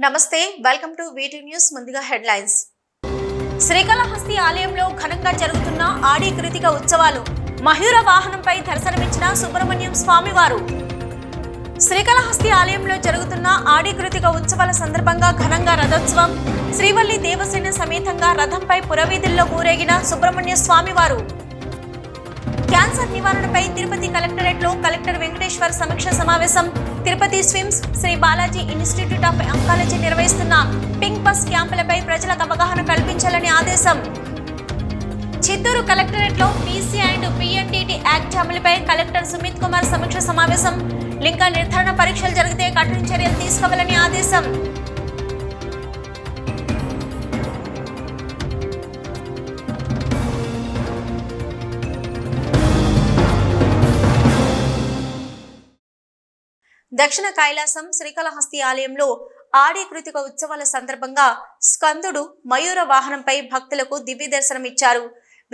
నమస్తే, welcome to వీటీ news. ముందుగా headlines. Srikalahasti ఆలయంలో ఘనంగా జరుగుతున్న ఆడి కృతిక ఉత్సవాలు. మయూర వాహనంపై దర్శనమిచ్చిన సుబ్రహ్మణ్యం స్వామివారు. శ్రీకాళహస్తి ఆలయంలో జరుగుతున్న ఆడి కృతిక ఉత్సవాల సందర్భంగా ఘనంగా రథోత్సవం. శ్రీవల్లి దేవసేన సమేతంగా రథంపై పురవీధుల్లో ఊరేగిన సుబ్రహ్మణ్య స్వామివారు. క్యాన్సర్ నివారణపై తిరుపతి కలెక్టరేట్లో కలెక్టర్ వెంకటేశ్వర్ సమీక్ష సమావేశం. Tirupati SVIMS, Sri Balaji institute of oncology నిర్వహిస్తున్న పింక్ బస్ క్యాంపులపై ప్రజలకు అవగాహన కల్పించాలని ఆదేశం. చిత్తూరు కలెక్టరేట్లో పీసీ అండ్ పిఎన్టీటీ యాక్ట్ అమలుపై కలెక్టర్ సుమిత్ కుమార్ సమీక్ష సమావేశం. లింగ నిర్ధారణ పరీక్షలు జరిగితే కఠిన చర్యలు తీసుకోవాలని ఆదేశం. దక్షిణ కైలాసం శ్రీకాళహస్తి ఆలయంలో ఆడి కృతిక ఉత్సవాల సందర్భంగా స్కందుడు మయూర వాహనంపై భక్తులకు దివ్య దర్శనం ఇచ్చారు.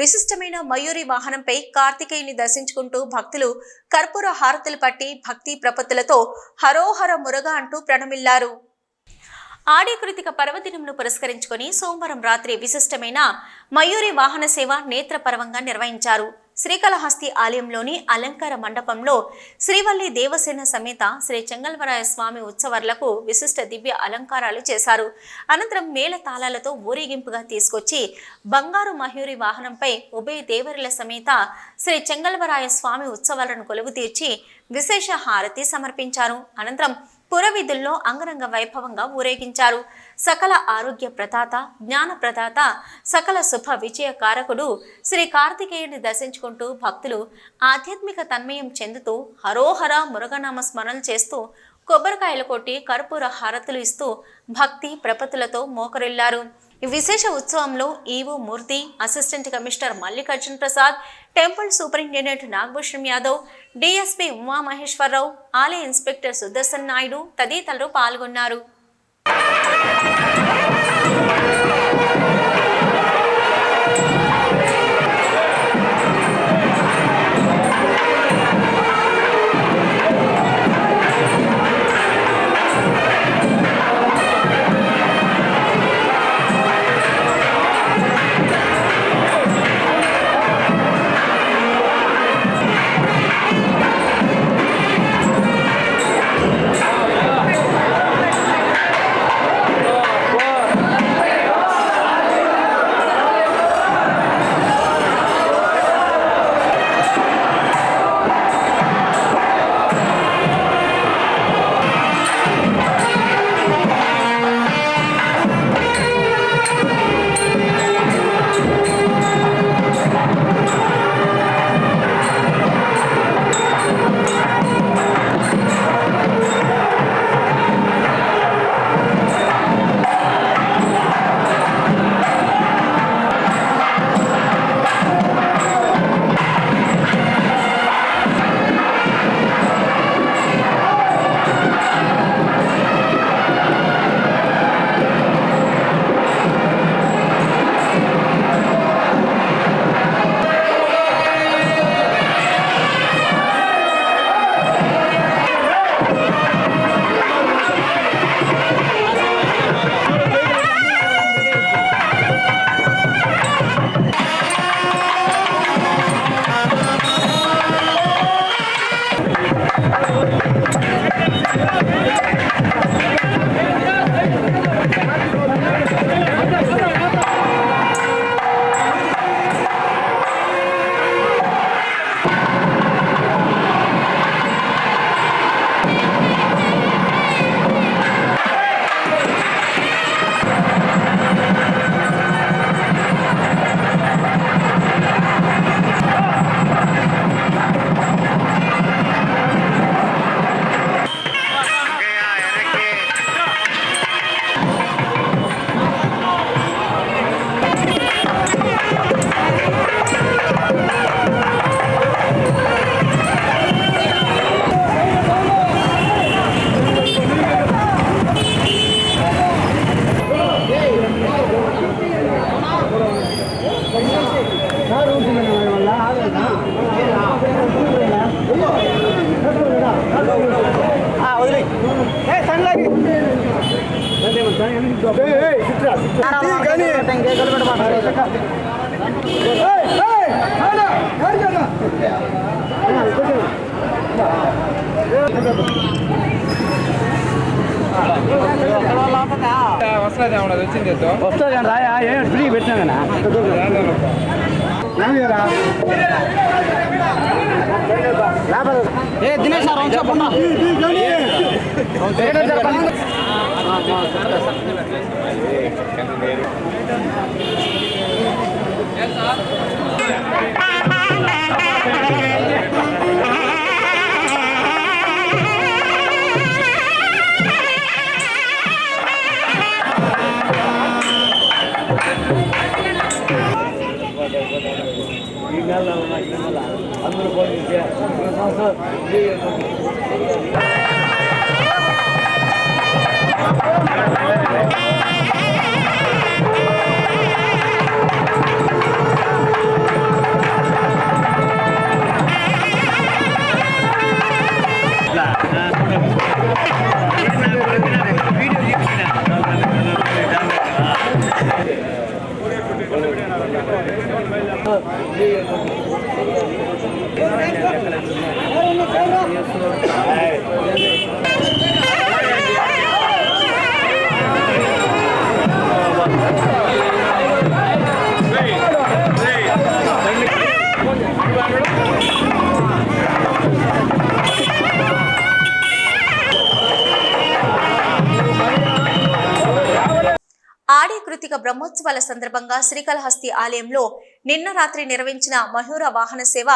విశిష్టమైన మయూరి వాహనంపై కార్తికేయుని దర్శించుకుంటూ భక్తులు కర్పూర హారతులు పట్టి భక్తి ప్రపత్తులతో హరోహర మురగా అంటూ ప్రణమిల్లారు. ఆడి కృతిక పర్వదినంను పురస్కరించుకొని సోమవారం రాత్రి విశిష్టమైన మయూరి వాహన సేవ నేత్రపర్వంగా నిర్వహించారు. శ్రీకాళహస్తి ఆలయంలోని అలంకార మండపంలో శ్రీవల్లి దేవసేన సమేత శ్రీ చెంగల్వరాయ స్వామి ఉత్సవాలకు విశిష్ట దివ్య అలంకారాలు చేశారు. అనంతరం మేళ తాళాలతో ఊరేగింపుగా తీసుకొచ్చి బంగారు మయూరి వాహనంపై ఉభయ దేవరుల సమేత శ్రీ చెంగల్వరాయ స్వామి ఉత్సవాలను కొలువు తీర్చి విశేష హారతి సమర్పించారు. అనంతరం పురవీధుల్లో అంగరంగ వైభవంగా ఊరేగించారు. సకల ఆరోగ్య ప్రదాత, జ్ఞాన ప్రదాత, సకల శుభ విజయ కారకుడు శ్రీ కార్తికేయుని దర్శించుకుంటూ భక్తులు ఆధ్యాత్మిక తన్మయం చెందుతూ హరోహర మురుగనామ స్మరణలు చేస్తూ కొబ్బరికాయలు కొట్టి కర్పూర హారతులు ఇస్తూ భక్తి ప్రపత్తులతో మోకరిల్లారు. ఈ విశేష ఉత్సవంలో EO Murthy, assistant commissioner Mallikarjun Prasad, temple superintendent Nagabhushanam Yadav, DSP Umamaheswararao, ఆలయ ఇన్స్పెక్టర్ సుదర్శన్ నాయుడు తదితరులు పాల్గొన్నారు. వస్తుంది రాయా ఏం ఫ్రీ పెట్టినా ఏ దినేష్ సార్ చెప్పండి అందరూ ఆడి కృతిక బ్రహ్మోత్సవాల సందర్భంగా శ్రీకాళహస్తి ఆలయంలో నిన్న రాత్రి నిర్వహించిన మయూర వాహన సేవ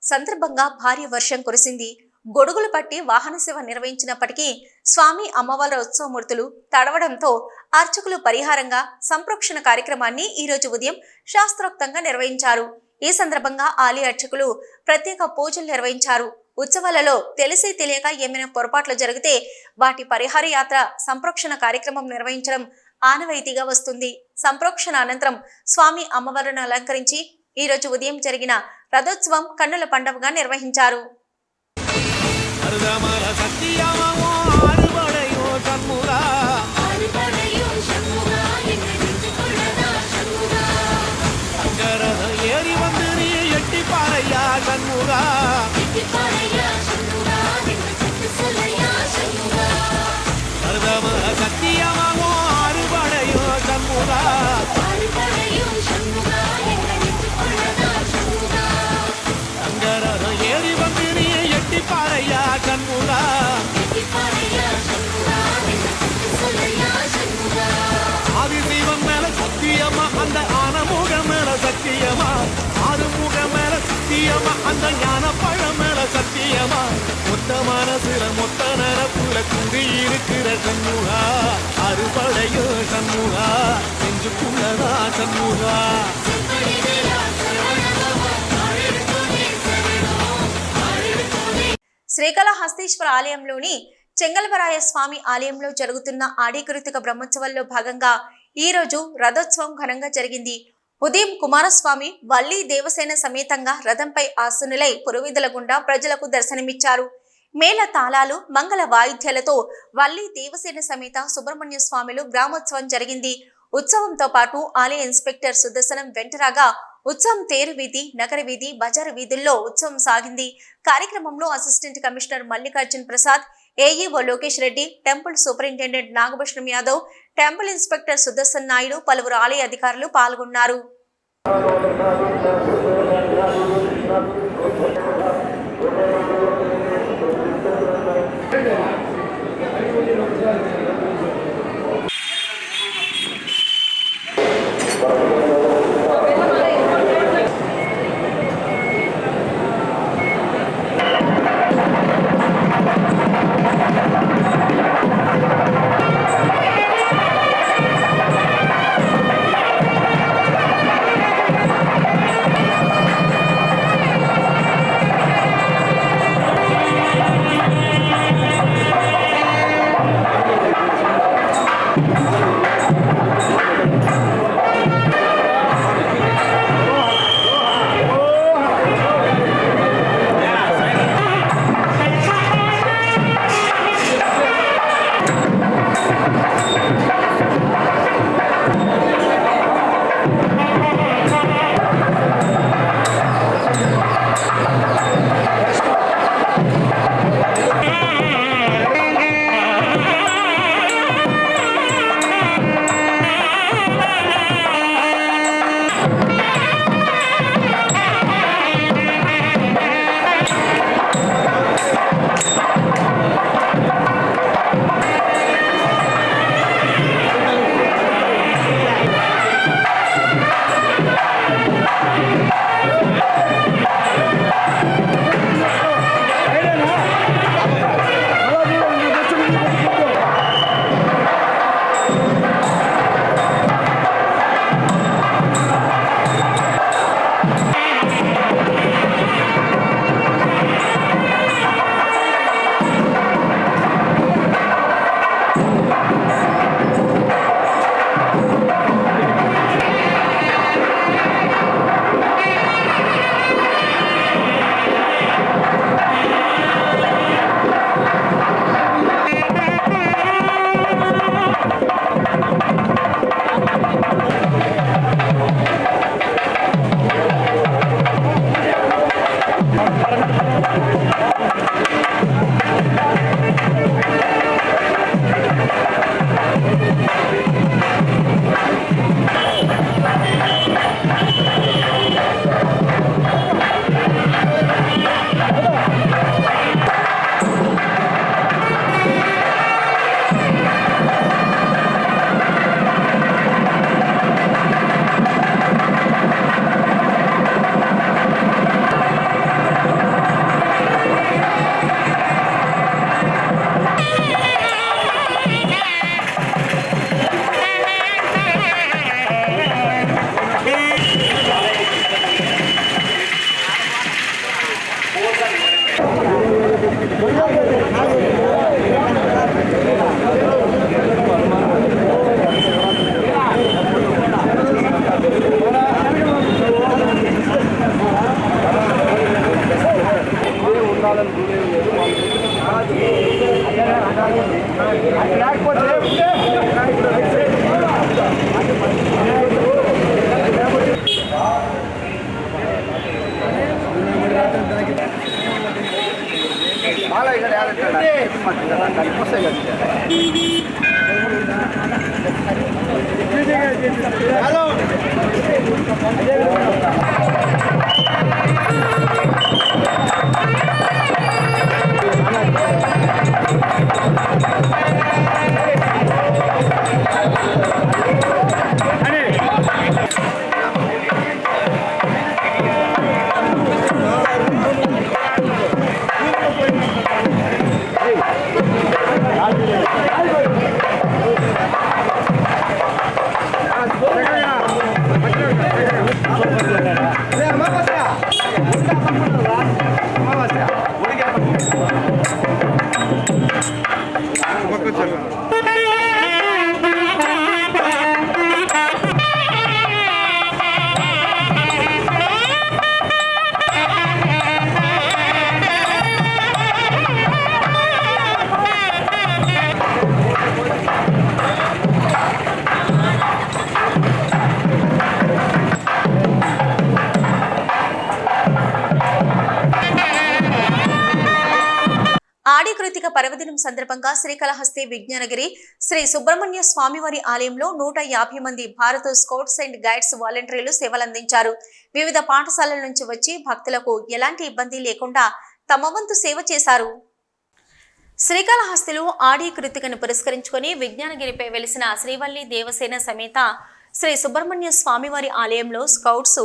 సందర్భంగా భారీ వర్షం కురిసింది. గొడుగులు పట్టి వాహన సేవ నిర్వహించినప్పటికీ స్వామి అమ్మవార్ల ఉత్సవమూర్తులు తడవడంతో అర్చకులు పరిహారంగా సంప్రోక్షణ కార్యక్రమాన్ని ఈ రోజు ఉదయం శాస్త్రోక్తంగా నిర్వహించారు. ఈ సందర్భంగా ఆలయ అర్చకులు ప్రత్యేక పూజలు నిర్వహించారు. ఉత్సవాలలో తెలిసి తెలియక ఏమైనా పొరపాట్లు జరిగితే వాటి పరిహార యాత్ర సంప్రోక్షణ కార్యక్రమం నిర్వహించడం ఆనవాయితీగా వస్తుంది. సంప్రోక్షణ అనంతరం స్వామి అమ్మవారిని అలంకరించి ఈ రోజు ఉదయం జరిగిన రథోత్సవం కన్నుల పండుగగా నిర్వహించారు. அந்த ஆனமுக மேல சத்தியமா ஆறுமுக மேல சத்தியமா அந்த ஞான பழ மேல சத்தியமா மொத்த மனசுல மொத்த நரப்புல கூடி இருக்கிற சண்முகா அறுபடையோ சண்முகா நெஞ்சுக்குள்ளதா சண்முகா. శ్రీకాళహస్తీశ్వర ఆలయంలోని చెంగల్వరాయ స్వామి ఆలయంలో జరుగుతున్న ఆడికృతిక బ్రహ్మోత్సవాల్లో భాగంగా ఈ రోజు రథోత్సవం ఘనంగా జరిగింది. ఉదయం కుమారస్వామి వల్లి దేవసేన సమేతంగా రథంపై ఆసనులై పురవీధుల గుండా ప్రజలకు దర్శనమిచ్చారు. మేళ తాళాలు మంగళ వాయిద్యాలతో వల్లి దేవసేన సమేత సుబ్రహ్మణ్య స్వామిలు గ్రామోత్సవం జరిగింది. ఉత్సవంతో పాటు ఆలయ ఇన్స్పెక్టర్ సుదర్శనం వెంటరాగా ఉత్సవం తేరు వీధి, నగర వీధి, బజారు వీధుల్లో ఉత్సవం సాగింది. కార్యక్రమంలో assistant commissioner Mallikarjun Prasad, AEO Lokesh Reddy, temple superintendent Nagabhushanam Yadav, temple inspector Sudarshan Naidu, పలువురు ఆలయ అధికారులు పాల్గొన్నారు. ఆడి కృతిక పర్వదినం సందర్భంగా శ్రీకాళహస్తి విజ్ఞానగిరి శ్రీ సుబ్రహ్మణ్య స్వామివారి ఆలయంలో 150 మంది భారత స్కౌట్స్ అండ్ గైడ్స్ వాలంటీర్లు సేవలందించారు. వివిధ పాఠశాలల నుంచి వచ్చి భక్తులకు ఎలాంటి ఇబ్బంది లేకుండా తమ వంతు సేవ చేశారు. శ్రీకాళహస్తిలో ఆడి కృతికను పురస్కరించుకొని విజ్ఞానగిరిపై వెలిసిన శ్రీవల్లి దేవసేన సమేత శ్రీ సుబ్రహ్మణ్య స్వామివారి ఆలయంలో స్కౌట్స్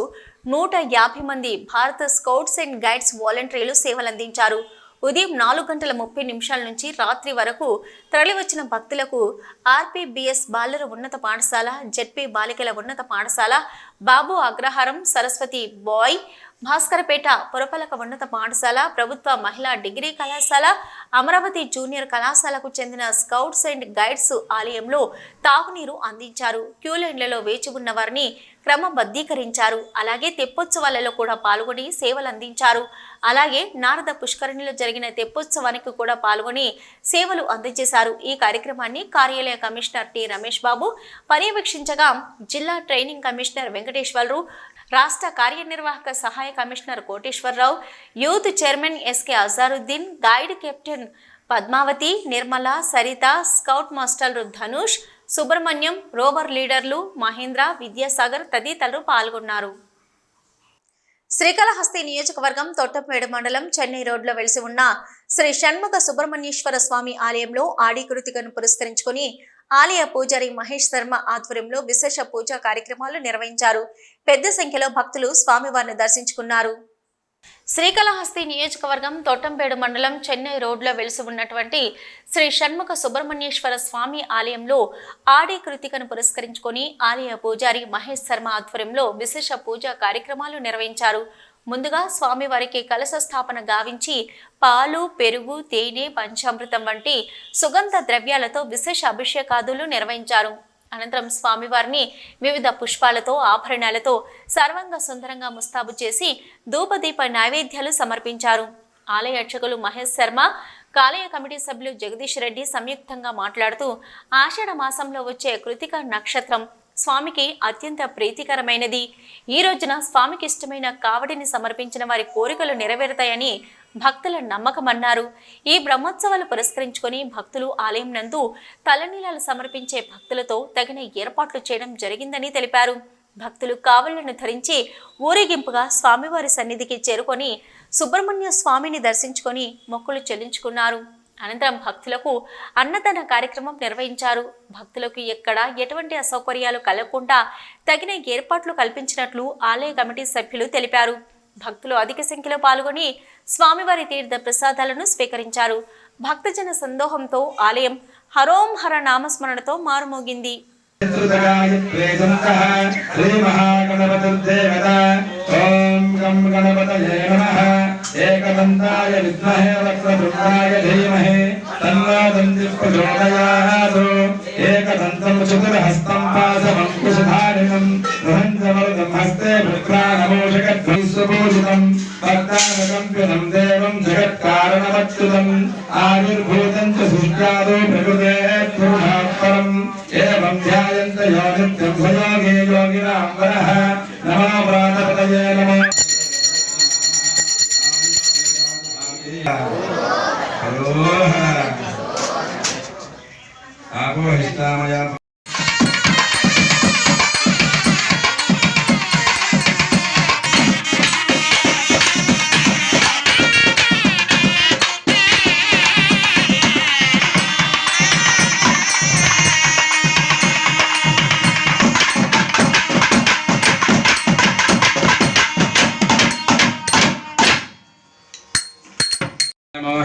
150 మంది భారత స్కౌట్స్ అండ్ గైడ్స్ వాలంటీర్లు సేవలందించారు. ఉదయం 4:30 నుంచి రాత్రి వరకు తరలివచ్చిన భక్తులకు ఆర్పీబీఎస్ బాలుర ఉన్నత పాఠశాల, జెడ్పీ బాలికల ఉన్నత పాఠశాల, బాబు అగ్రహారం సరస్వతి బాయ్, భాస్కరపేట పురపాలక ఉన్నత పాఠశాల, ప్రభుత్వ మహిళా డిగ్రీ కళాశాల, అమరావతి జూనియర్ కళాశాలకు చెందిన స్కౌట్స్ అండ్ గైడ్స్ ఆలయంలో తాగునీరు అందించారు. క్యూలైన్లలో వేచి ఉన్న వారిని క్రమబద్ధీకరించారు. అలాగే తెప్పోత్సవాలలో కూడా పాల్గొని సేవలు అందించారు. అలాగే నారద పుష్కరిణిలో జరిగిన తెప్పోత్సవానికి కూడా పాల్గొని సేవలు అందజేశారు. ఈ కార్యక్రమాన్ని కార్యాలయ కమిషనర్ టి రమేష్ బాబు పర్యవేక్షించగా జిల్లా ట్రైనింగ్ కమిషనర్ వెంకటేశ్వరరావు, రాష్ట్ర కార్యనిర్వాహక సహాయ commissioner Koteswararao, youth chairman SK Azharuddin, guide captain Padmavathi, Nirmala, Saritha, scout మాస్టర్లు ధనుష్, సుబ్రహ్మణ్యం, రోవర్ లీడర్లు మహేంద్ర, విద్యాసాగర్ తదితరులు పాల్గొన్నారు. శ్రీకాళహస్తి నియోజకవర్గం తొట్టంపేడు మండలం చెన్నై రోడ్లో వెలిసి ఉన్న శ్రీ షణ్ముఖ సుబ్రహ్మణ్యేశ్వర స్వామి ఆలయంలో ఆడి కృతికను పురస్కరించుకుని ఆలయ పూజారి మహేష్ శర్మ ఆధ్వర్యంలో విశేష పూజా కార్యక్రమాలు నిర్వహించారు. పెద్ద సంఖ్యలో భక్తులు స్వామివారిని దర్శించుకున్నారు. శ్రీకాళహస్తి నియోజకవర్గం తొట్టంపేడు మండలం చెన్నై రోడ్లో వెలిసి ఉన్నటువంటి శ్రీ షణ్ముఖ సుబ్రహ్మణ్యేశ్వర స్వామి ఆలయంలో ఆడి కృతికను పురస్కరించుకొని ఆలయ పూజారి మహేష్ శర్మ ఆధ్వర్యంలో విశేష పూజా కార్యక్రమాలు నిర్వహించారు. ముందుగా స్వామివారికి కలశ స్థాపన గావించి పాలు, పెరుగు, తేనె, పంచామృతం వంటి సుగంధ ద్రవ్యాలతో విశేష అభిషేకాదులు నిర్వహించారు. అనంతరం స్వామివారిని వివిధ పుష్పాలతో, ఆభరణాలతో సర్వంగ సుందరంగా ముస్తాబు చేసి ధూపదీప నైవేద్యాలు సమర్పించారు. ఆలయ అర్చకులు మహేష్ శర్మ, ఆలయ కమిటీ సభ్యులు జగదీష్ రెడ్డి సంయుక్తంగా మాట్లాడుతూ ఆషాఢ మాసంలో వచ్చే కృతిక నక్షత్రం స్వామికి అత్యంత ప్రీతికరమైనది. ఈ రోజున స్వామికి ఇష్టమైన కావడిని సమర్పించిన వారి కోరికలు నెరవేరుతాయని భక్తుల నమ్మకమన్నారు. ఈ బ్రహ్మోత్సవాలు పురస్కరించుకొని భక్తులు ఆలయం నందు తలనీలాలు సమర్పించే భక్తులతో తగిన ఏర్పాట్లు చేయడం జరిగిందని తెలిపారు. భక్తులు కావళ్లను ధరించి ఊరేగింపుగా స్వామివారి సన్నిధికి చేరుకొని సుబ్రహ్మణ్య స్వామిని దర్శించుకొని మొక్కులు చెల్లించుకున్నారు. అనంతరం భక్తులకు అన్నదాన కార్యక్రమం నిర్వహించారు. భక్తులకు ఎక్కడ ఎటువంటి అసౌకర్యాలు కలగకుండా తగిన ఏర్పాట్లు కల్పించినట్లు ఆలయ కమిటీ సభ్యులు తెలిపారు. భక్తులు అధిక సంఖ్యలో పాల్గొని స్వామివారి తీర్థ ప్రసాదాలను స్వీకరించారు. భక్తజన సందోహంతో ఆలయం హరోం హర నామస్మరణతో మారుమోగింది. ఏకదంతాయ విద్మహే వక్రతుండాయ ధీమహి తన్నో దంతి ప్రచోదయాత్. ఏకదంతం చతుర్హస్తం పాశమంకుశధారిణం బృహంజమరుదం హస్తే వృత్రానమోషకధ్వైస్వభూషితం భక్తానకంప్యునం దేవం జగత్కారణమచ్యుతం ఆవిర్భూతం చ సృష్ట్యాదో ప్రకృతేః పురుషాత్ పరం ఏవం ధ్యాయంత యో నిత్యం సయోగే యోగినాం వరః. నమో ప్రాణపతయే నమః.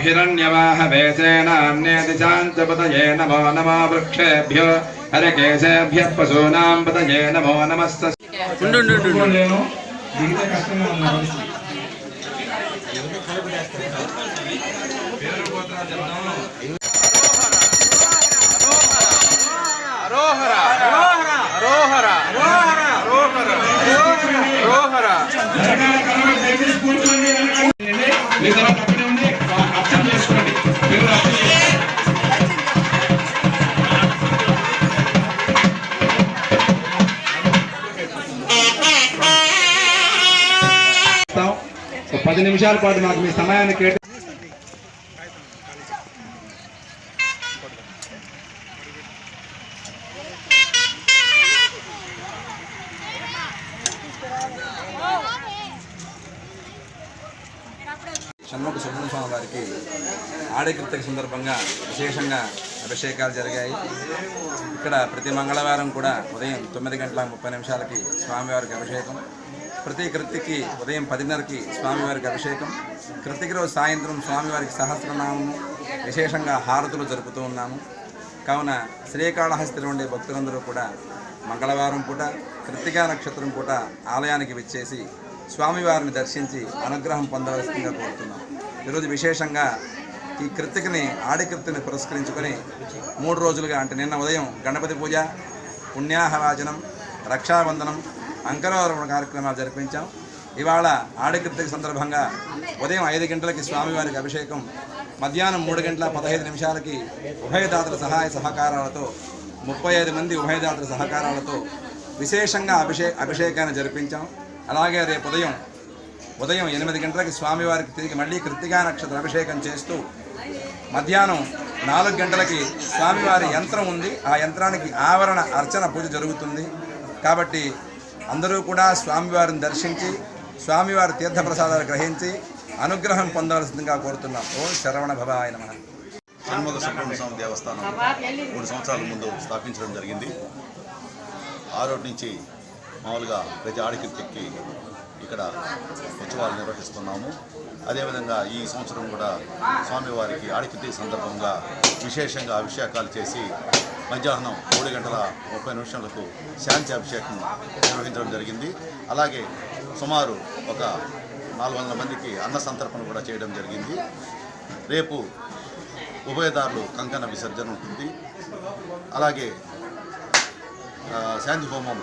हिरण्यवाहवेसेनान्येदिशाञ्च पतये नमो नमो वृक्षेभ्यो हरकेशेभ्यः पशूनां पतये नमो नमस्त ఒక 10 నిమిషాల పాటు మాకు మీ సమయాన్ని కేటాయించి షణ్ముఖ సుబ్రహ్మణ్య స్వామి వారికి ఆడకృతిక సందర్భంగా విశేషంగా అభిషేకాలు జరిగాయి. ఇక్కడ ప్రతి మంగళవారం కూడా ఉదయం 9:30 స్వామివారికి అభిషేకం, ప్రతి కృతికి ఉదయం 10:30కి స్వామివారికి అభిషేకం, కృతికి రోజు సాయంత్రం స్వామివారికి సహస్రనామము విశేషంగా హారతులు జరుపుతూ ఉన్నాము. కావున శ్రీకాళహస్తిలో ఉండే భక్తులందరూ కూడా మంగళవారం పూట కృత్తికా నక్షత్రం పూట ఆలయానికి విచ్చేసి స్వామివారిని దర్శించి అనుగ్రహం పొందవలసిందిగా కోరుతున్నాం. ఈరోజు విశేషంగా ఈ కృత్తికని ఆడికృతిని పురస్కరించుకొని 3 రోజులుగా అంటే నిన్న ఉదయం గణపతి పూజ, పుణ్యాహవాచనం, రక్షాబంధనం, అంకరారోహణ కార్యక్రమాలు జరిపించాం. ఇవాళ ఆడికృతిక సందర్భంగా ఉదయం 5 గంటలకి స్వామివారికి అభిషేకం, మధ్యాహ్నం 3:15 ఉభయదాతల సహాయ సహకారాలతో 35 మంది ఉభయదాతల సహకారాలతో విశేషంగా అభిషేకాన్ని జరిపించాం. అలాగే రేపు ఉదయం 8 గంటలకి స్వామివారికి తిరిగి మళ్ళీ కృత్తికా నక్షత్ర అభిషేకం చేస్తూ మధ్యాహ్నం 4 గంటలకి స్వామివారి యంత్రం ఉంది, ఆ యంత్రానికి ఆవరణ అర్చన పూజ జరుగుతుంది. కాబట్టి అందరూ కూడా స్వామివారిని దర్శించి స్వామివారి తీర్థప్రసాదాలు గ్రహించి అనుగ్రహం పొందవలసిందిగా కోరుతున్నాం. ఓ శరవణ భవాయ నమః. షణ్ముఖ సుబ్రహ్మణ్య స్వామి దేవస్థానం 3 సంవత్సరాల ముందు స్థాపించడం జరిగింది. ఆ రోజు నుంచి మామూలుగా ప్రతి ఆడికృతికి ఇక్కడ ఉత్సవాలు నిర్వహిస్తున్నాము. అదేవిధంగా ఈ సంవత్సరం కూడా స్వామివారికి ఆడికృతి సందర్భంగా విశేషంగా అభిషేకాలు చేసి మధ్యాహ్నం 3:30 శాంతి అభిషేకం నిర్వహించడం జరిగింది. అలాగే సుమారు ఒక 400 మందికి అన్న సంతర్పణ కూడా చేయడం జరిగింది. రేపు ఉభయదారులు కంకణ విసర్జన ఉంటుంది. అలాగే శాంతి హోమం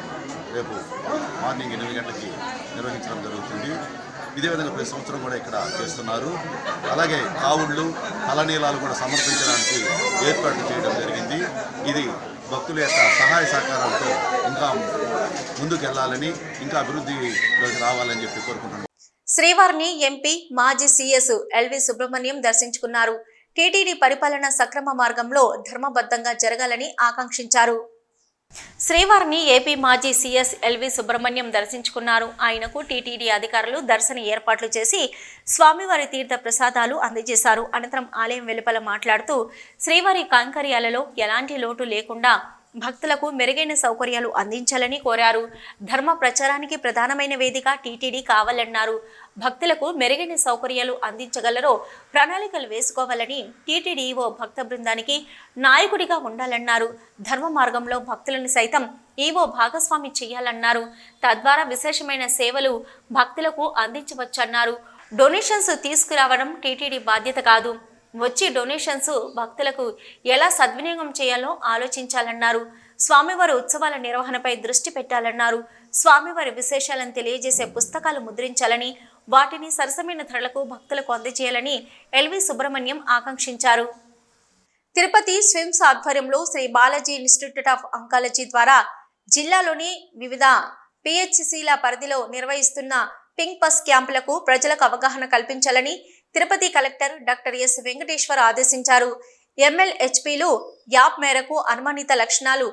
రేపు మార్నింగ్ 8 గంటలకి నిర్వహించడం జరుగుతుంది. ఇదే విధంగా ప్రతి సంవత్సరం కూడా ఇక్కడ చేస్తున్నారు. అలాగే కావుళ్ళు, తలనీలాలు కూడా సమర్పించడానికి ఏర్పాట్లు చేయడం జరిగింది. ఇది భక్తుల యొక్క సహాయ సహకారాలతో ఇంకా ముందుకు వెళ్ళాలని, ఇంకా అభివృద్ధిలోకి రావాలని చెప్పి కోరుకుంటున్నాను. శ్రీవారిని ఎంపీ మాజీ సీఎస్ ఎల్వి సుబ్రహ్మణ్యం దర్శించుకున్నారు. టీటీడీ పరిపాలన సక్రమ మార్గంలో ధర్మబద్ధంగా జరగాలని ఆకాంక్షించారు. శ్రీవారిని ఏపీ మాజీ సీఎస్ ఎల్వి సుబ్రహ్మణ్యం దర్శించుకున్నారు. ఆయనకు టీటీడీ అధికారులు దర్శన ఏర్పాట్లు చేసి స్వామివారి తీర్థ ప్రసాదాలు అందజేశారు. అనంతరం ఆలయం వెలుపల మాట్లాడుతూ శ్రీవారి కైంకర్యాలలో ఎలాంటి లోటు లేకుండా భక్తులకు మెరుగైన సౌకర్యాలు అందించాలని కోరారు. ధర్మ ప్రచారానికి ప్రధానమైన వేదిక టీటీడీ కావాలన్నారు. భక్తులకు మెరుగైన సౌకర్యాలు అందించగలరో ప్రణాళికలు వేసుకోవాలని, టీటీడీఓ భక్త బృందానికి నాయకుడిగా ఉండాలన్నారు. ధర్మ మార్గంలో భక్తులను సైతం ఈవో భాగస్వామి చేయాలన్నారు. తద్వారా విశేషమైన సేవలు భక్తులకు అందించవచ్చన్నారు. డొనేషన్స్ తీసుకురావడం టీటీడీ బాధ్యత కాదు. వచ్చి డొనేషన్స్ భక్తులకు ఎలా సద్వినియోగం చేయాలో ఆలోచించాలన్నారు. స్వామివారి ఉత్సవాల నిర్వహణపై దృష్టి పెట్టాలన్నారు. స్వామివారి విశేషాలను తెలియజేసే పుస్తకాలు ముద్రించాలని, వాటిని సరసమైన ధరలకు భక్తులకు అందజేయాలని ఎల్వి సుబ్రహ్మణ్యం ఆకాంక్షించారు. తిరుపతి స్విమ్స్ ఆధ్వర్యంలో Sri Balaji institute of oncology ద్వారా జిల్లాలోని వివిధ పిహెచ్సిల పరిధిలో నిర్వహిస్తున్న పింక్ పస్ క్యాంపులకు ప్రజలకు అవగాహన కల్పించాలని Tirupati collector doctor yes Venkateshwar ఆదేశించారు. ఎంఎల్హెచ్పీలు యాప్ మేరకు అనుమానిత లక్షణాలు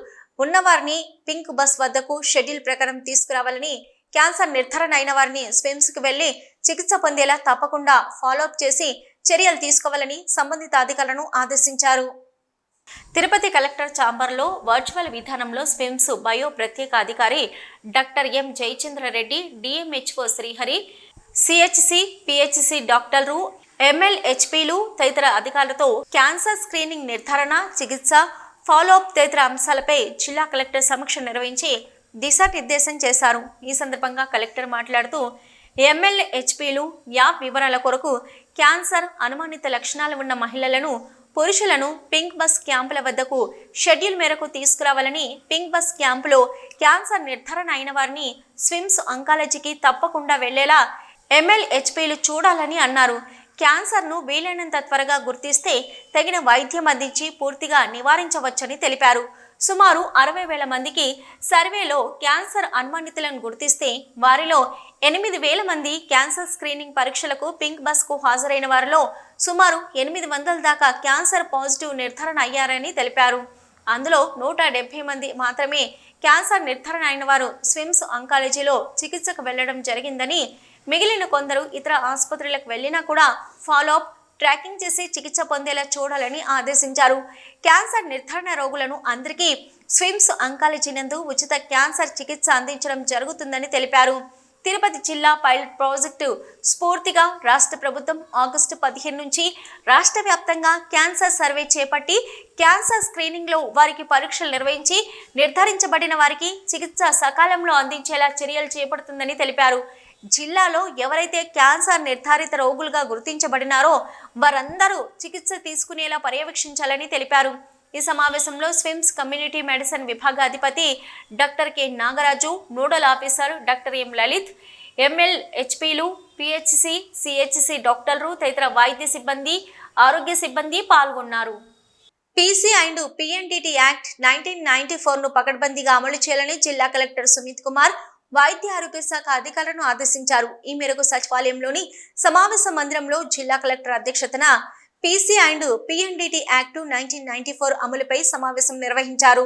ఉన్నవారిని పింక్ బస్ వద్దకు షెడ్యూల్ ప్రకారం తీసుకురావాలని, క్యాన్సర్ నిర్ధారణ అయిన వారిని స్విమ్స్కి వెళ్లి చికిత్స పొందేలా తప్పకుండా ఫాలోఅప్ చేసి చర్యలు తీసుకోవాలని సంబంధిత అధికారులను ఆదేశించారు. తిరుపతి కలెక్టర్ ఛాంబర్లో వర్చువల్ విధానంలో స్విమ్స్ బయో ప్రత్యేక అధికారి doctor M Jayachandra Reddy, DMHO Srihari, CHC PHC డాక్టర్లు, MLHPలు తదితర అధికారులతో క్యాన్సర్ స్క్రీనింగ్ నిర్ధారణ, చికిత్స, ఫాలోఅప్ తదితర అంశాలపై జిల్లా కలెక్టర్ సమీక్ష నిర్వహించి దిశానిర్దేశం చేశారు. ఈ సందర్భంగా కలెక్టర్ మాట్లాడుతూ MLHPలు యాప్ వివరాల కొరకు క్యాన్సర్ అనుమానిత లక్షణాలు ఉన్న మహిళలను, పురుషులను పింక్ బస్ క్యాంపుల వద్దకు షెడ్యూల్ మేరకు తీసుకురావాలని, పింక్ బస్ క్యాంపులో క్యాన్సర్ నిర్ధారణ అయిన వారిని స్విమ్స్ అంకాలజీకి తప్పకుండా వెళ్లేలా MLHPలు చూడాలని అన్నారు. క్యాన్సర్ను వీలైనంత త్వరగా గుర్తిస్తే తగిన వైద్యం అందించి పూర్తిగా నివారించవచ్చని తెలిపారు. సుమారు 60,000 మందికి సర్వేలో క్యాన్సర్ అనుమానితులను గుర్తిస్తే వారిలో 8,000 మంది క్యాన్సర్ స్క్రీనింగ్ పరీక్షలకు పింక్ బస్కు హాజరైన వారిలో సుమారు 800 దాకా క్యాన్సర్ పాజిటివ్ నిర్ధారణ అయ్యారని తెలిపారు. అందులో 170 మంది మాత్రమే క్యాన్సర్ నిర్ధారణ అయిన వారు స్విమ్స్ అంకాలజీలో చికిత్సకు వెళ్లడం జరిగిందని, మిగిలిన కొందరు ఇతర ఆసుపత్రులకు వెళ్లినా కూడా ఫాలోఅప్, ట్రాకింగ్ చేసి చికిత్స పొందేలా చూడాలని ఆదేశించారు. క్యాన్సర్ నిర్ధారణ రోగులను అందరికీ స్విమ్స్ అంకాలజీ నందు ఉచిత క్యాన్సర్ చికిత్స అందించడం జరుగుతుందని తెలిపారు. తిరుపతి జిల్లా పైలట్ ప్రాజెక్టు స్ఫూర్తిగా రాష్ట్ర ప్రభుత్వం ఆగస్టు 15 నుంచి రాష్ట్ర వ్యాప్తంగా క్యాన్సర్ సర్వే చేపట్టి క్యాన్సర్ స్క్రీనింగ్లో వారికి పరీక్షలు నిర్వహించి నిర్ధారించబడిన వారికి చికిత్స సకాలంలో అందించేలా చర్యలు చేపడుతుందని తెలిపారు. జిల్లాలో ఎవరైతే క్యాన్సర్ నిర్ధారిత రోగులుగా గుర్తించబడినారో వారందరూ చికిత్స తీసుకునేలా పర్యవేక్షించాలని తెలిపారు. ఈ సమావేశంలో స్విమ్స్ కమ్యూనిటీ మెడిసిన్ విభాగ అధిపతి doctor K Nagaraju, nodal officer doctor M Lalit, MLHPలు, PHC, CHC డాక్టర్లు తదితర వైద్య సిబ్బంది, ఆరోగ్య సిబ్బంది పాల్గొన్నారు. PC అండ్ PNDT యాక్ట్ 1994ను పకడ్బందీగా అమలు చేయాలని జిల్లా కలెక్టర్ సుమిత్ కుమార్ వైద్య ఆరోగ్య శాఖ అధికారులను ఆదేశించారు. ఈ మేరకు సచివాలయంలోని సమావేశ మందిరంలో జిల్లా కలెక్టర్ అధ్యక్షతన PC అండ్ PNDT యాక్ట్ 1994 అమలుపై సమావేశం నిర్వహించారు.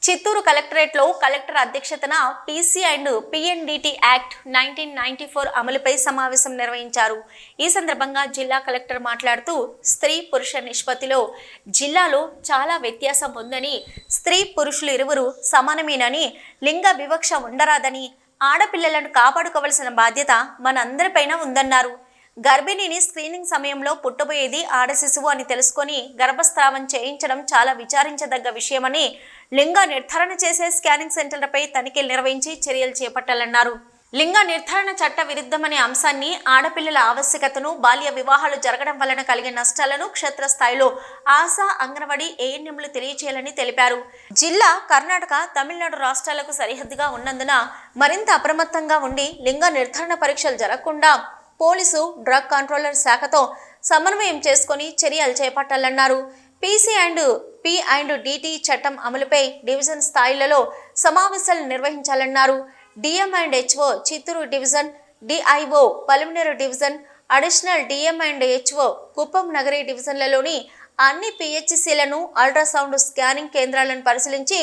చిత్తూరు కలెక్టరేట్లో కలెక్టర్ అధ్యక్షతన PC అండ్ PNDT యాక్ట్ 1994 అమలుపై సమావేశం నిర్వహించారు. ఈ సందర్భంగా జిల్లా కలెక్టర్ మాట్లాడుతూ స్త్రీ పురుష నిష్పత్తిలో జిల్లాలో చాలా వ్యత్యాసం ఉందని, స్త్రీ పురుషులు ఇరువురు సమానమేనని, లింగ వివక్ష ఉండరాదని, ఆడపిల్లలను కాపాడుకోవాల్సిన బాధ్యత మనందరిపైన ఉందన్నారు. గర్భిణిని స్క్రీనింగ్ సమయంలో పుట్టబోయేది ఆడ శిశువు అని తెలుసుకొని గర్భస్రావం చేయించడం చాలా విచారించదగ్గ విషయమని, లింగ నిర్ధారణ చేసే స్కానింగ్ సెంటర్లపై తనిఖీలు నిర్వహించి చర్యలు చేపట్టాలన్నారు. లింగ నిర్ధారణ చట్ట విరుద్ధమనే అంశాన్ని, ఆడపిల్లల ఆవశ్యకతను, బాల్య వివాహాలు జరగడం వలన కలిగే నష్టాలను క్షేత్రస్థాయిలో ఆశా, అంగన్వాడీ, ANMలు తెలియచేయాలని తెలిపారు. జిల్లా కర్ణాటక, తమిళనాడు రాష్ట్రాలకు సరిహద్దుగా ఉన్నందున మరింత అప్రమత్తంగా ఉండి లింగ నిర్ధారణ పరీక్షలు జరగకుండా పోలీసు, డ్రగ్ కంట్రోలర్ శాఖతో సమన్వయం చేసుకుని చర్యలు చేపట్టాలన్నారు. PC అండ్ PNDT చట్టం అమలుపై డివిజన్ స్థాయిలలో సమావేశాలు నిర్వహించాలన్నారు. DM and HO Chittoor division, DIO Palamaner division, additional DM and HO Kuppam Nagari డివిజన్లలోని అన్ని PHCలను, అల్ట్రాసౌండ్ స్కానింగ్ కేంద్రాలను పరిశీలించి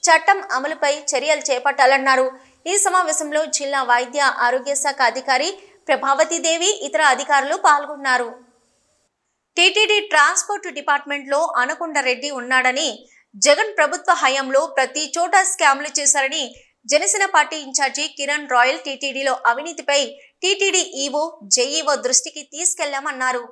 చట్టం అమలుపై చర్యలు చేపట్టాలన్నారు. ఈ సమావేశంలో జిల్లా వైద్య ఆరోగ్య శాఖ అధికారి ప్రభావతిదేవి, ఇతర అధికారులు పాల్గొన్నారు. టీటీడీ ట్రాన్స్పోర్ట్ డిపార్ట్మెంట్లో అనకొండ రెడ్డి ఉన్నాడని, జగన్ ప్రభుత్వ హయాంలో ప్రతి చోట స్కామ్లు చేశారని జనసేన పార్టీ ఇన్ఛార్జి కిరణ్ రాయల్ టీటీడీలో అవినీతిపై టీటీడీ ఈవో, జేఈఓ దృష్టికి తీసుకెళ్లామన్నారు.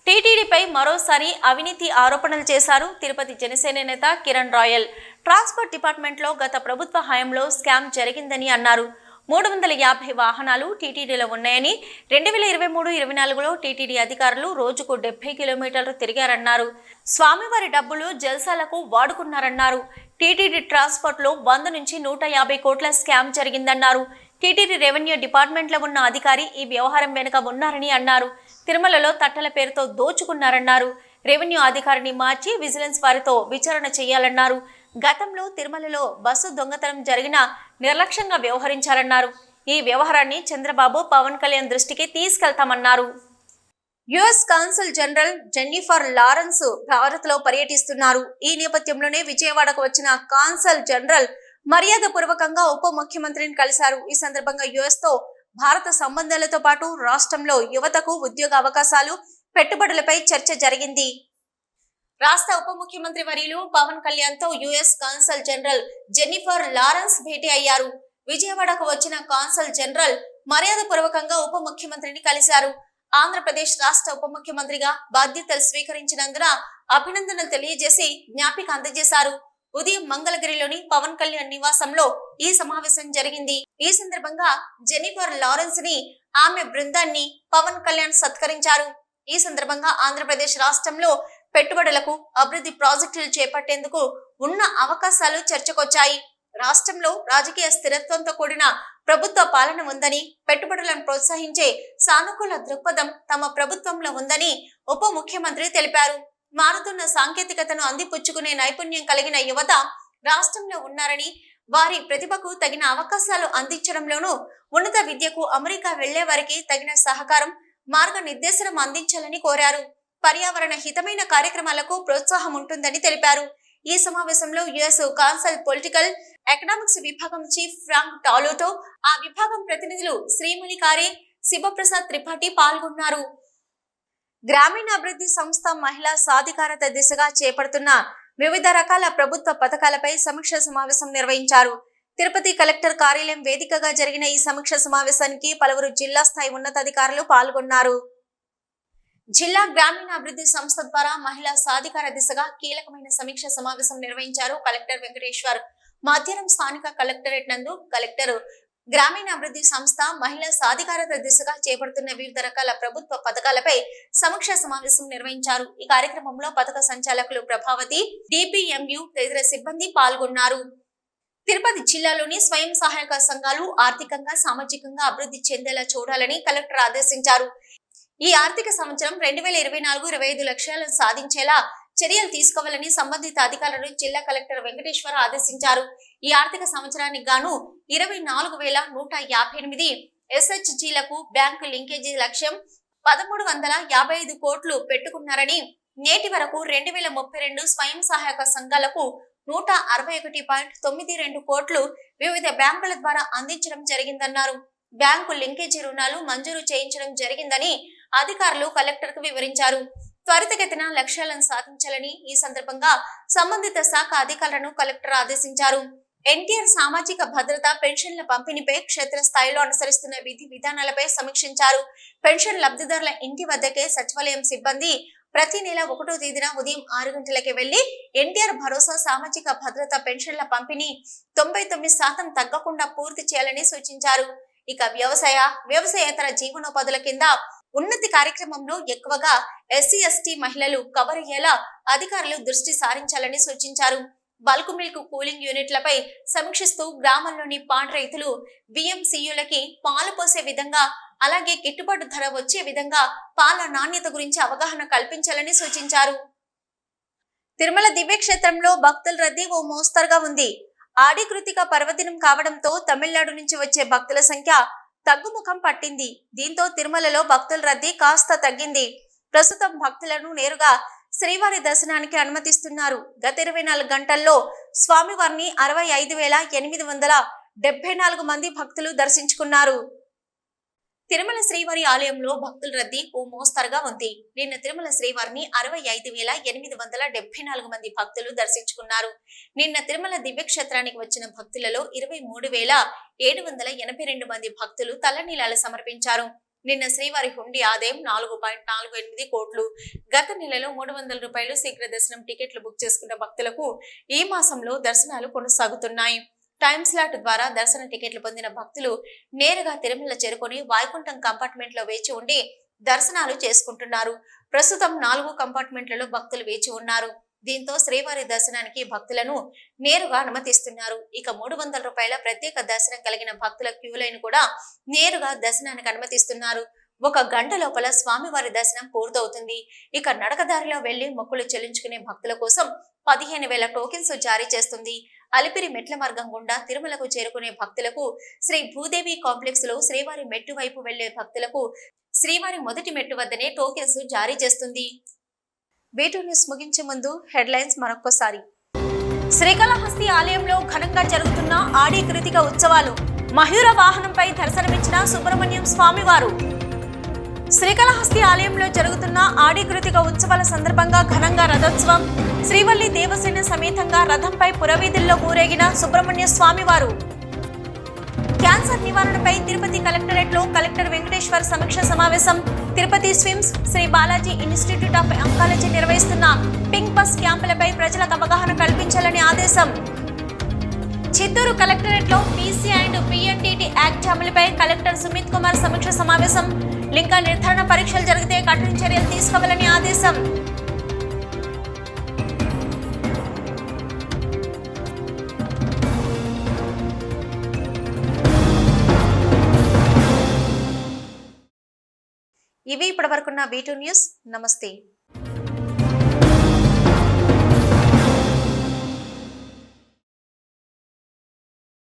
టీటీడీపై మరోసారి అవినీతి ఆరోపణలు చేశారు తిరుపతి జనసేన నేత కిరణ్ రాయల్. ట్రాన్స్పోర్ట్ డిపార్ట్మెంట్లో గత ప్రభుత్వ హయాంలో స్కామ్ జరిగిందని అన్నారు. 350 వాహనాలు టీటీడీలో ఉన్నాయని, 2023-24లో టీటీడీ అధికారులు రోజుకు 70 కిలోమీటర్లు తిరిగారన్నారు. స్వామివారి డబ్బులు జల్సాలకు వాడుకున్నారన్నారు. టీటీడీ ట్రాన్స్పోర్ట్లో 100 నుంచి 150 కోట్ల స్కామ్ జరిగిందన్నారు. టీటీడీ రెవెన్యూ డిపార్ట్మెంట్లో ఉన్న అధికారి ఈ వ్యవహారం వెనుక ఉన్నారని అన్నారు. తిరుమలలో తట్టల పేరుతో దోచుకున్నారన్నారు. రెవెన్యూ అధికారిని మార్చి విజిలెన్స్ వారితో విచారణ చేయాలన్నారు. గతంలో తిరుమలలో బస్సు దొంగతనం జరిగిన నిర్లక్ష్యంగా వ్యవహరించారన్నారు. ఈ వ్యవహారాన్ని చంద్రబాబు, పవన్ కళ్యాణ్ దృష్టికి తీసుకెళ్తామన్నారు. US consul general Jennifer Lawrence భారత్లో పర్యటిస్తున్నారు. ఈ నేపథ్యంలోనే విజయవాడకు వచ్చిన కాన్సుల్ జనరల్ మర్యాదపూర్వకంగా ఉప ముఖ్యమంత్రిని కలిశారు. ఈ సందర్భంగా US తో భారత సంబంధాలతో పాటు రాష్ట్రంలో యువతకు ఉద్యోగ అవకాశాలు, పెట్టుబడులపై చర్చ జరిగింది. రాష్ట్ర ఉప ముఖ్యమంత్రి వర్యులు పవన్ కళ్యాణ్ తో US cancel general Jennifer Lawrence భేటీ అయ్యారు. విజయవాడకు వచ్చిన కాన్సల్ జనరల్ మర్యాదపూర్వకంగా ఉప ముఖ్యమంత్రిని కలిశారు. ఆంధ్రప్రదేశ్ రాష్ట్ర ఉప ముఖ్యమంత్రిగా బాధ్యతలు స్వీకరించినందున అభినందనలు తెలియజేసి జ్ఞాపిక అందజేశారు. ఉదయం మంగళగిరిలోని పవన్ కళ్యాణ్ నివాసంలో ఈ సమావేశం జరిగింది. ఈ సందర్భంగా జెనిఫర్ లారెన్స్ ని ఆమె బృందాన్ని పవన్ కళ్యాణ్ సత్కరించారు. ఈ సందర్భంగా ఆంధ్రప్రదేశ్ రాష్ట్రంలో పెట్టుబడులకు, అభివృద్ధి ప్రాజెక్టులు చేపట్టేందుకు ఉన్న అవకాశాలు చర్చకొచ్చాయి. రాష్ట్రంలో రాజకీయ స్థిరత్వంతో కూడిన ప్రభుత్వ పాలన ఉందని, పెట్టుబడులను ప్రోత్సహించే సానుకూల దృక్పథం తమ ప్రభుత్వంలో ఉందని ఉప ముఖ్యమంత్రి తెలిపారు. మారుతున్న సాంకేతికతను అందిపుచ్చుకునే నైపుణ్యం కలిగిన యువత రాష్ట్రంలో ఉన్నారని, వారి ప్రతిభకు తగిన అవకాశాలు అందించడంలోనూ ఉన్నత విద్యకు అమెరికా వెళ్లే వారికి తగిన సహకారం, మార్గనిర్దేశనం అందించాలని కోరారు. పర్యావరణ హితమైన కార్యక్రమాలకు ప్రోత్సాహం ఉంటుందని తెలిపారు. ఈ సమావేశంలో యుఎస్ కౌన్సిల్ పొలిటికల్ ఎకనామిక్స్ విభాగం చీఫ్ ఫ్రాంక్ టాలోటో, ఆ విభాగం ప్రతినిధులు శ్రీమణికారే, శివప్రసాద్ త్రిపాఠి పాల్గొన్నారు. గ్రామీణాభివృద్ధి సంస్థ మహిళా సాధికారత దిశగా చేపడుతున్న వివిధ రకాల ప్రభుత్వ పథకాలపై సమీక్ష సమావేశం నిర్వహించారు. తిరుపతి కలెక్టర్ కార్యాలయం వేదికగా జరిగిన ఈ సమీక్ష సమావేశానికి పలువురు జిల్లా స్థాయి ఉన్నతాధికారులు పాల్గొన్నారు. జిల్లా గ్రామీణాభివృద్ధి సంస్థ ద్వారా మహిళా సాధికార దిశగా కీలకమైన సమీక్ష సమావేశం నిర్వహించారు కలెక్టర్ వెంకటేశ్వర్. మధ్యాహ్నం స్థానిక కలెక్టరేట్ నందు కలెక్టర్ గ్రామీణాభివృద్ధి సంస్థ మహిళా సాధికారత దిశగా చేపడుతున్న వివిధ రకాల ప్రభుత్వ పథకాలపై సమీక్ష సమావేశం నిర్వహించారు. ఈ కార్యక్రమంలో పథక సంచాలకులు ప్రభావతి, డిపిఎంయు తదితర సిబ్బంది పాల్గొన్నారు. తిరుపతి జిల్లాలోని స్వయం సహాయక సంఘాలు ఆర్థికంగా, సామాజికంగా అభివృద్ధి చెందేలా చూడాలని కలెక్టర్ ఆదేశించారు. ఈ ఆర్థిక సంవత్సరం 2024-25 లక్ష్యాలను సాధించేలా చర్యలు తీసుకోవాలని సంబంధిత అధికారులను జిల్లా కలెక్టర్ వెంకటేశ్వర ఆదేశించారు. ఈ ఆర్థిక సంవత్సరానికి గాను 24,158 SHGలకు బ్యాంకు లింకేజీ లక్ష్యం 1,355 కోట్లు పెట్టుకున్నారని, నేటి వరకు 2,032 స్వయం సహాయక సంఘాలకు 161.92 కోట్లు వివిధ బ్యాంకుల ద్వారా అందించడం జరిగిందన్నారు. బ్యాంకు లింకేజీ రుణాలు మంజూరు చేయించడం జరిగిందని అధికారులు కలెక్టర్ కు వివరించారు. త్వరితగతిన లక్ష్యాలను సాధించాలని ఈ సందర్భంగా సంబంధిత శాఖ అధికారులను కలెక్టర్ ఆదేశించారు. ఎన్టీఆర్ సామాజిక భద్రత పెన్షన్ల పంపిణీపై క్షేత్రస్థాయిలో అనుసరిస్తున్న విధి విధానాలపై సమీక్షించారు. పెన్షన్ లబ్ధిదారుల ఇంటి వద్దకే సచివాలయం సిబ్బంది ప్రతి నెల 1వ తేదీన ఉదయం 6 గంటలకి వెళ్లి ఎన్టీఆర్ భరోసా సామాజిక భద్రత పెన్షన్ల పంపిణీ 99% తగ్గకుండా పూర్తి చేయాలని సూచించారు. ఇక వ్యవసాయేతర జీవనోపాధుల కింద ఉన్నతి కార్యక్రమంలో ఎక్కువగా SC/ST మహిళలు కవర్ అయ్యేలా అధికారులు దృష్టి సారించాలని సూచించారు. బల్క్ మిల్క్ కూలింగ్ యూనిట్లపై సమీక్షిస్తూ గ్రామాల్లోని పాడి రైతులు BMCUలకి పాలు పోసే విధంగా, అలాగే గిట్టుబాటు ధర వచ్చే విధంగా పాల నాణ్యత గురించి అవగాహన కల్పించాలని సూచించారు. తిరుమల దివ్యక్షేత్రంలో భక్తుల రద్దీ ఓ మోస్తరుగా ఉంది. ఆడి కృతిక పర్వదినం కావడంతో తమిళనాడు నుంచి వచ్చే భక్తుల సంఖ్య తగ్గుముఖం పట్టింది. దీంతో తిరుమలలో భక్తుల రద్దీ కాస్త తగ్గింది. ప్రస్తుతం భక్తులను నేరుగా శ్రీవారి దర్శనానికి అనుమతిస్తున్నారు. గత 24 గంటల్లో స్వామివారిని 65,874 మంది భక్తులు దర్శించుకున్నారు. తిరుమల శ్రీవారి ఆలయంలో భక్తుల రద్దీ ఓ మోస్తరుగా ఉంది. నిన్న తిరుమల శ్రీవారిని 65,874 మంది భక్తులు దర్శించుకున్నారు. నిన్న తిరుమల దివ్యక్షేత్రానికి వచ్చిన భక్తులలో 23,782 మంది భక్తులు తలనీలాలు సమర్పించారు. నిన్న శ్రీవారి హుండీ ఆదాయం 4.48 కోట్లు. గత నెలలో 300 రూపాయలు శీఘ్ర దర్శనం టికెట్లు బుక్ చేసుకున్న భక్తులకు ఈ మాసంలో దర్శనాలు కొనసాగుతున్నాయి. టైమ్ స్లాట్ ద్వారా దర్శన టికెట్లు పొందిన భక్తులు నేరుగా తిరుమల చేరుకొని వైకుంఠం కంపార్ట్మెంట్ లో వేచి ఉండి దర్శనాలు చేసుకుంటున్నారు. ప్రస్తుతం 4 కంపార్ట్మెంట్లలో భక్తులు వేచి ఉన్నారు. దీంతో శ్రీవారి దర్శనానికి భక్తులను నేరుగా అనుమతిస్తున్నారు. ఇక 300 రూపాయల ప్రత్యేక దర్శనం కలిగిన భక్తుల క్యూ లైన్ కూడా నేరుగా దర్శనానికి అనుమతిస్తున్నారు. 1 గంట లోపల స్వామివారి దర్శనం పూర్తవుతుంది. ఇక నడకదారిలో వెళ్లి మొక్కులు చెల్లించుకునే భక్తుల కోసం 15,000 టోకెన్స్ జారీ చేస్తుంది. అలిపిరి మెట్ల మార్గం గుండా తిరుమలకు చేరుకునే భక్తులకు శ్రీ భూదేవి కాంప్లెక్స్ లో శ్రీవారి మెట్టు వైపు వెళ్లే భక్తులకు శ్రీవారి మొదటి మెట్టు వద్దనే టోకెన్స్ జారీ చేస్తుంది. వీడియో న్యూస్ ముగించే ముందు హెడ్లైన్స్ మరొకసారి. శ్రీకాళహస్తి ఆలయంలో ఘనంగా జరుగుతున్న ఆడి కృతిక ఉత్సవాలు. మయూర వాహనంపై దర్శనమిచ్చిన సుబ్రహ్మణ్యం స్వామివారు. శ్రీకాళహస్తి ఆలయంలో జరుగుతున్న ఆడి కృతిక ఉత్సవాల సందర్భంగా ఘనంగా రథోత్సవం. శ్రీవల్లి దేవసేన సమేతంగా రథంపై పురవీధుల్లో ఊరేగిన సుబ్రహ్మణ్య స్వామివారు. క్యాన్సర్ నివారణపై తిరుపతి కలెక్టరేట్లో కలెక్టర్ వెంకటేశ్వర్ సమీక్ష సమావేశం. Tirupati SVIMS, Sri Balaji institute of oncology నిర్వహిస్తున్న పింక్ బస్ క్యాంపులపై ప్రజలకు అవగాహన కల్పించాలని ఆదేశం. చిత్తూరు కలెక్టరేట్లో పీసీ అండ్ పిఎన్టీటీ యాక్ట్ అమలుపై కలెక్టర్ సుమిత్ కుమార్ సమీక్ష సమావేశం. లింగ నిర్ధారణ పరీక్షలు జరిగితే కఠిన చర్యలు తీసుకోవాలని ఆదేశం. ఇవి ఇప్పటివరకున్న V2 న్యూస్. నమస్తే.